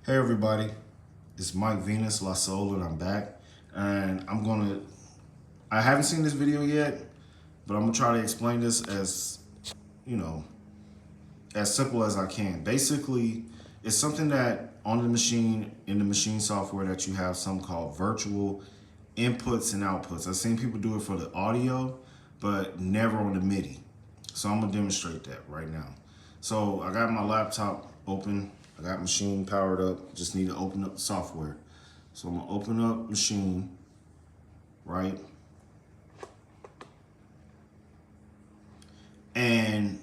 Hey everybody, it's Mike Venus La Soul and I'm back. And I haven't seen this video yet, but I'm gonna try to explain this as, you know, as simple as I can. Basically, it's something that on the machine, in the machine software, that you have something called virtual inputs and outputs. I've seen people do it for the audio, but never on the Midi. So I'm gonna demonstrate that right now. So I got my laptop open. I got Maschine powered up. Just need to open up the software. So I'm gonna open up Maschine, right? And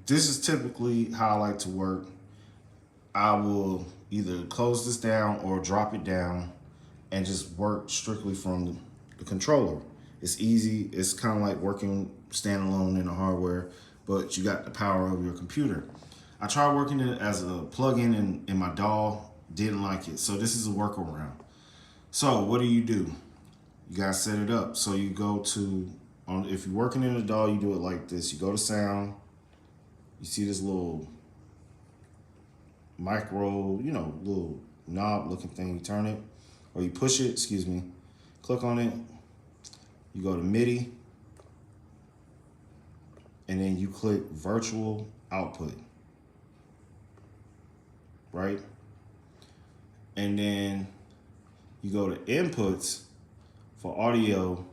this is typically how I like to work. I will either close this down or drop it down and just work strictly from the controller. It's easy. It's kind of like working standalone in the hardware, but you got the power of your computer. I tried working it as a plug-in in my DAW, didn't like it. So this is a workaround. So what do? You gotta set it up. So you go to, if you're working in a DAW, you do it like this. You go to sound, you see this little micro, little knob looking thing. You turn it, or you push it, click on it. You go to Midi, and then you click virtual output, right? And then you go to inputs for audio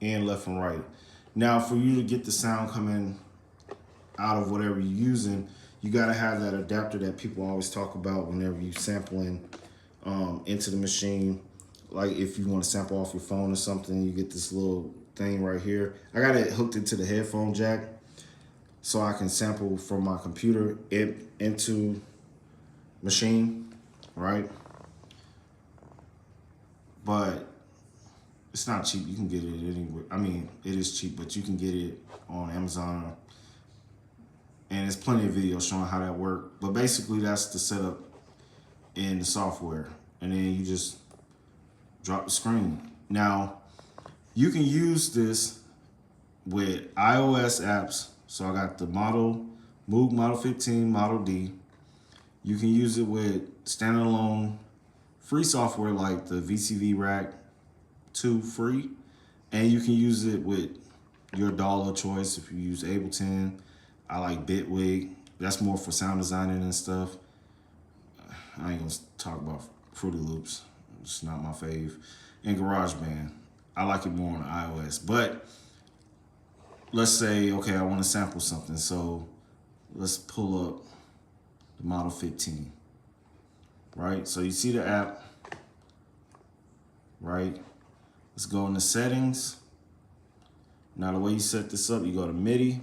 and left and right. Now, for you to get the sound coming out of whatever you're using, you gotta have that adapter that people always talk about whenever you sampling into the machine. Like if you want to sample off your phone or something, you get this little thing right here. I got it hooked into the headphone jack so I can sample from my computer into Maschine, right? But it's not cheap. You can get it anywhere. I mean, it is cheap, but you can get it on Amazon, and there's plenty of videos showing how that works. But basically, that's the setup in the software, and then you just drop the screen. Now, you can use this with iOS apps. So I got the Moog Model 15, Model D. You can use it with standalone free software like the VCV Rack 2 free, and you can use it with your DAW of choice. If you use Ableton, I like Bitwig. That's more for sound designing and stuff. I ain't gonna talk about Fruity Loops. It's not my fave. And GarageBand, I like it more on iOS. But let's say, okay, I want to sample something. So let's pull up the Model 15, right? So you see the app, right? Let's go into settings. Now the way you set this up, you go to Midi,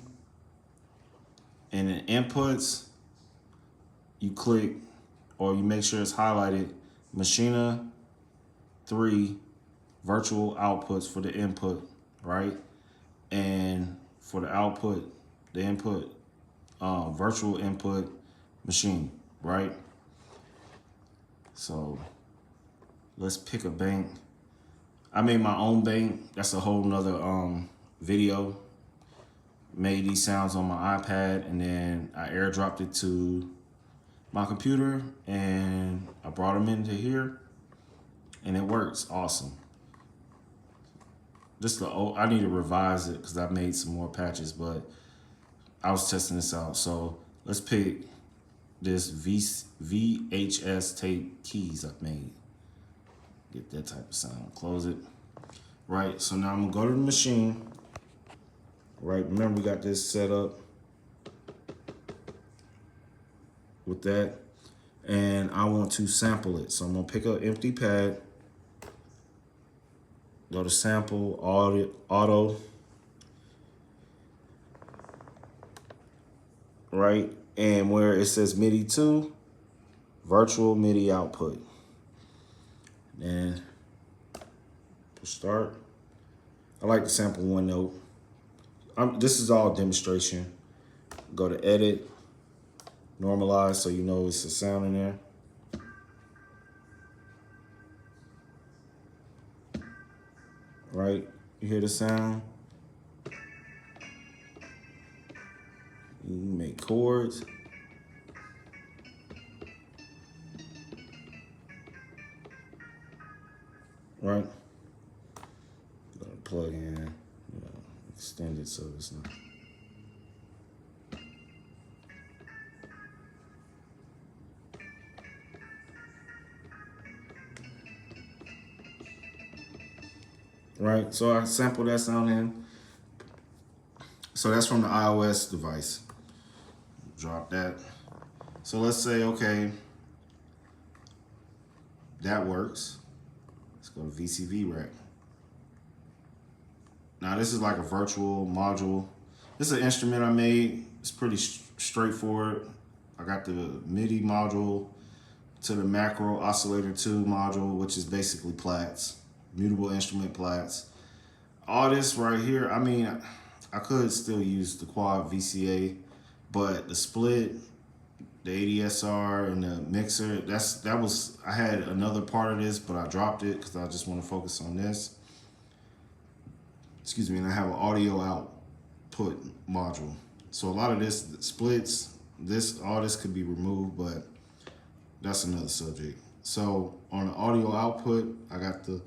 and in inputs, you click, or you make sure it's highlighted, Maschine 3 virtual outputs for the input, right? And for the output, the input, virtual input Maschine, right? So let's pick a bank. I made my own bank. That's a whole nother video. Made these sounds on my iPad, and then I airdropped it to my computer, and I brought them into here, and it works awesome. I need to revise it because I made some more patches, but I was testing this out. So let's pick this VHS tape keys I've made. Get that type of sound. Close it. Right, so now I'm gonna go to the machine. Right, remember we got this set up with that, and I want to sample it. So I'm gonna pick up empty pad, go to sample, auto, right? And where it says MIDI 2, virtual MIDI output. And push start. I like to sample one note. This is all demonstration. Go to edit, normalize so you know it's a sound in there. Right, you hear the sound. You make chords. right? Gonna plug in, extend it so it's not. Right, so I sample that sound in. So that's from the iOS device. Drop that. So let's say, okay, that works. Let's go to VCV rack. Now this is like a virtual module. This is an instrument I made. It's pretty straightforward. I got the Midi module to the macro oscillator 2 module, which is basically plats, mutable instrument plats. All this right here, I mean, I could still use the quad VCA, but the split, the ADSR and the mixer, I had another part of this, but I dropped it because I just want to focus on this. Excuse me, and I have an audio output module. So a lot of this splits, all this could be removed, but that's another subject. So on the audio output, I got the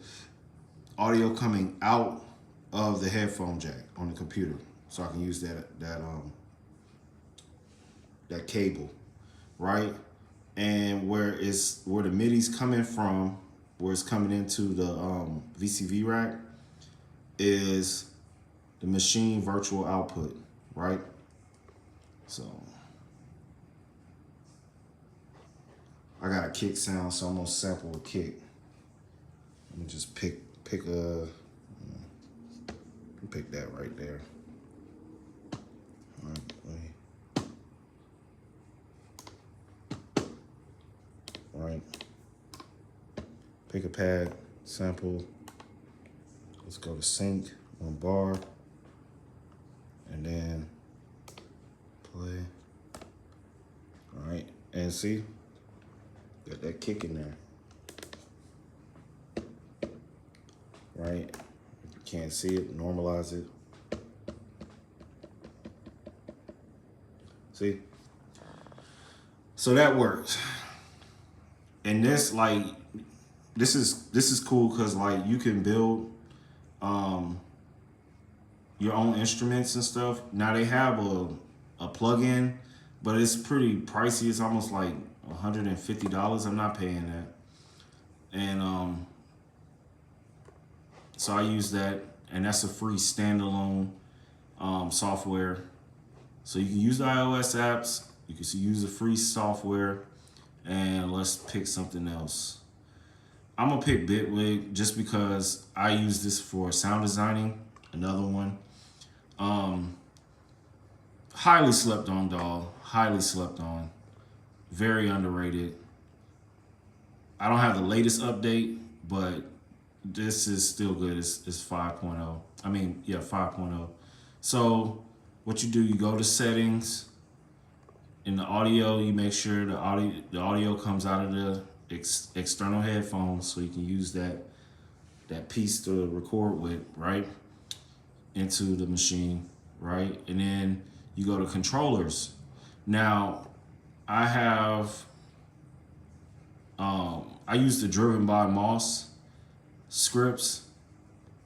audio coming out of the headphone jack on the computer, so I can use that cable, right? And where the Midi's coming from, where it's coming into the VCV rack, is the Maschine virtual output, right? So I got a kick sound, so I'm gonna sample a kick. Let me just pick that right there. All right. Pick a pad, sample. Let's go to sync, 1 bar, and then play. All right, and see, got that kick in there. Right, if you can't see it, normalize it. See, so that works. And this, like, this is cool because, like, you can build your own instruments and stuff. Now they have a plug-in, but it's pretty pricey. It's almost like $150. I'm not paying that. And so I use that, and that's a free standalone software. So you can use the iOS apps, you can use the free software, and let's pick something else. I'm gonna pick Bitwig just because I use this for sound designing. Another one. Highly slept on, dog. Highly slept on. Very underrated. I don't have the latest update, but this is still good. It's 5.0. I mean, yeah, 5.0. So what you do, you go to settings. In the audio, you make sure the audio comes out of the external headphones, so you can use that piece to record with, right, into the machine, right? And then you go to controllers. Now, I have I use the Driven by Moss scripts,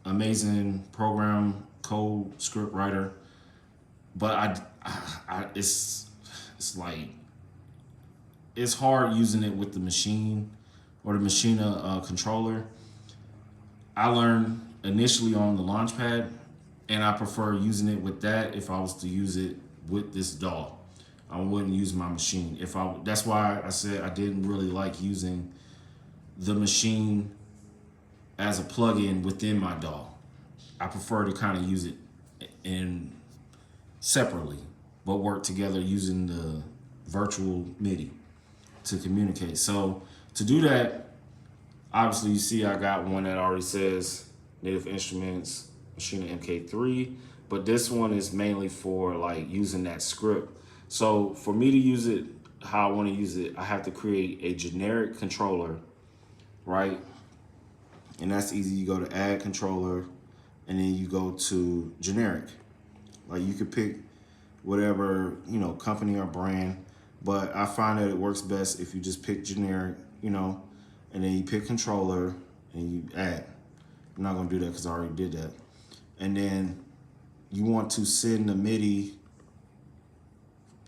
amazing program, code script writer, but it's like, it's hard using it with the machine or the Maschine controller. I learned initially on the Launchpad, and I prefer using it with that if I was to use it with this DAW. I wouldn't use my machine. That's why I said I didn't really like using the machine as a plugin within my DAW. I prefer to kind of use it separately, but work together using the virtual Midi to communicate. So to do that, obviously you see I got one that already says Native Instruments, Maschine mk3, but this one is mainly for like using that script. So for me to use it how I want to use it, I have to create a generic controller, right? And that's easy. You go to add controller, and then you go to generic. Like, you could pick whatever, company or brand, but I find that it works best if you just pick generic, and then you pick controller and you add. I'm not gonna do that because I already did that. And then you want to send the MIDI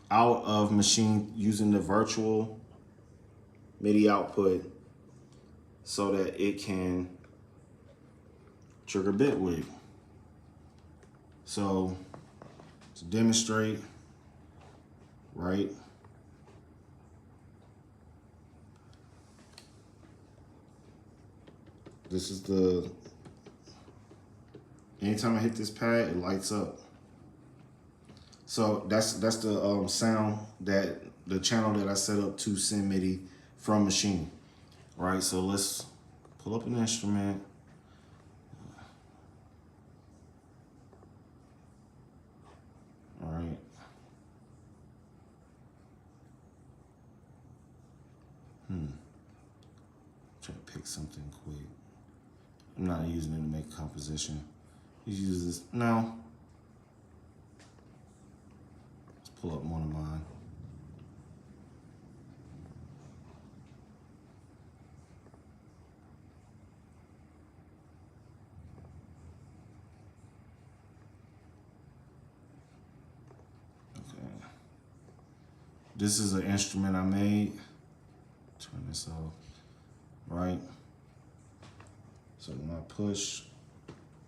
out of Maschine using the virtual MIDI output so that it can trigger Bitwig. So to demonstrate, right? This is the, anytime I hit this pad, it lights up. So that's the sound that, the channel that I set up to send MIDI from Maschine. Right, so let's pull up an instrument. All right. Try to pick something quick. I'm not using it to make a composition. You use this now. Let's pull up one of mine. Okay. This is an instrument I made. Turn this off. Right. So when I push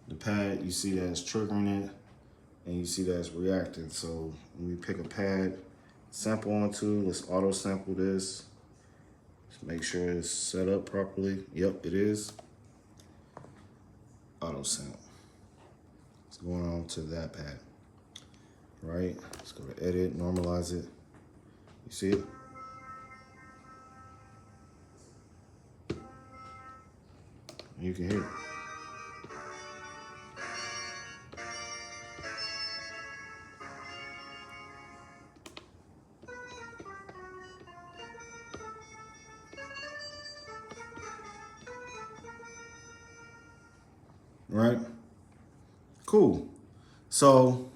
the pad, you see that it's triggering it, and you see that it's reacting. So when we pick a pad, sample onto, let's auto sample this. Just make sure it's set up properly. Yep, it is. Auto sample. It's going on to that pad. Right? Let's go to edit, normalize it. You see it? You can hear it. Right? Cool. So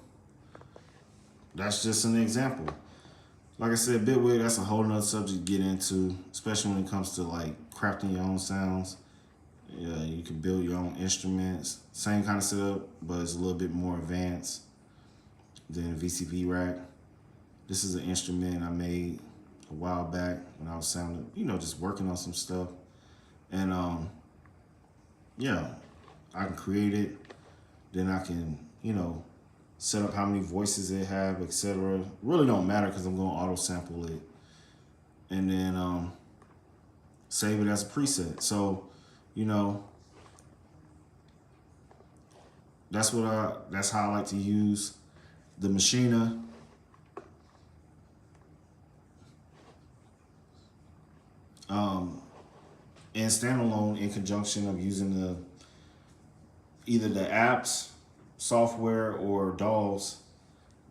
that's just an example. Like I said, Bitwig, that's a whole nother subject to get into, especially when it comes to like crafting your own sounds. Yeah, you can build your own instruments. Same kind of setup, but it's a little bit more advanced than a VCP rack. This is an instrument I made a while back when I was sounding, just working on some stuff. And yeah, I can create it. Then I can, set up how many voices it have, etc. Really don't matter because I'm going to auto sample it. And then save it as a preset. So, that's how I like to use the Maschine. And standalone in conjunction of using either the apps, software, or DAWs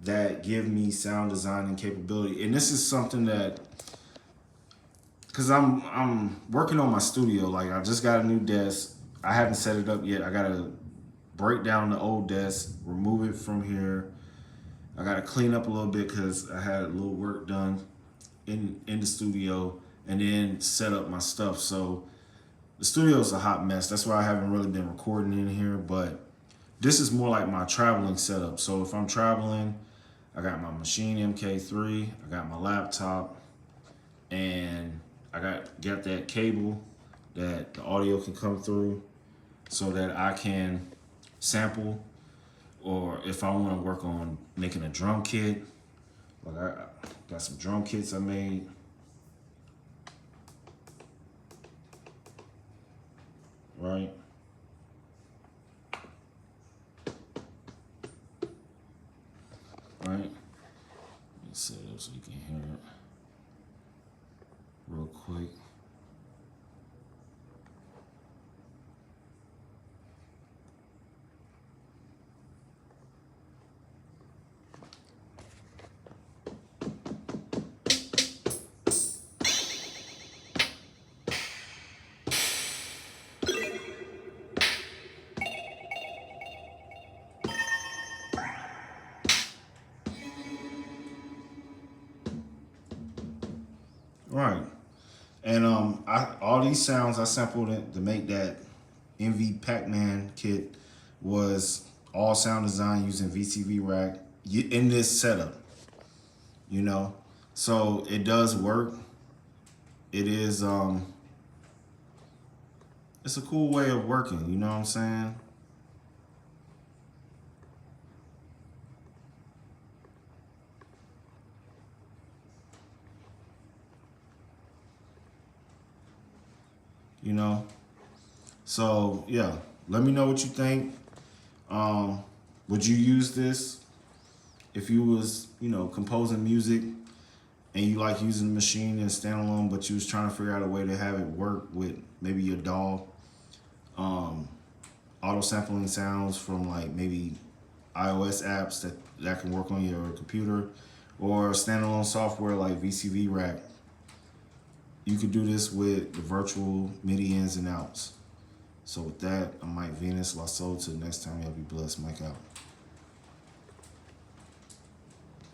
that give me sound design and capability. And this is something that, cause I'm working on my studio. Like I just got a new desk. I haven't set it up yet. I gotta break down the old desk, remove it from here. I gotta clean up a little bit cause I had a little work done in the studio, and then set up my stuff. So the studio is a hot mess. That's why I haven't really been recording in here, but this is more like my traveling setup. So if I'm traveling, I got my Maschine mk3, I got my laptop, and I got that cable that the audio can come through so that I can sample, or if I want to work on making a drum kit, like I got some drum kits I made. Right? Right? Let's set it up so you can hear it real quick. Right. And all these sounds I sampled it to make that MV Pac-Man kit was all sound design using VCV rack in this setup, you know. So it does work. It is it's a cool way of working, you know what I'm saying? You know. So yeah, let me know what you think. Would you use this if you was, you know, composing music and you like using the machine and standalone, but you was trying to figure out a way to have it work with maybe your DAW, auto sampling sounds from like maybe iOS apps that can work on your computer, or standalone software like VCV Rack. You could do this with the virtual MIDI ins and outs. So with that, I'm Mike Venus, La Soul. Till next time, y'all be blessed. Mike out.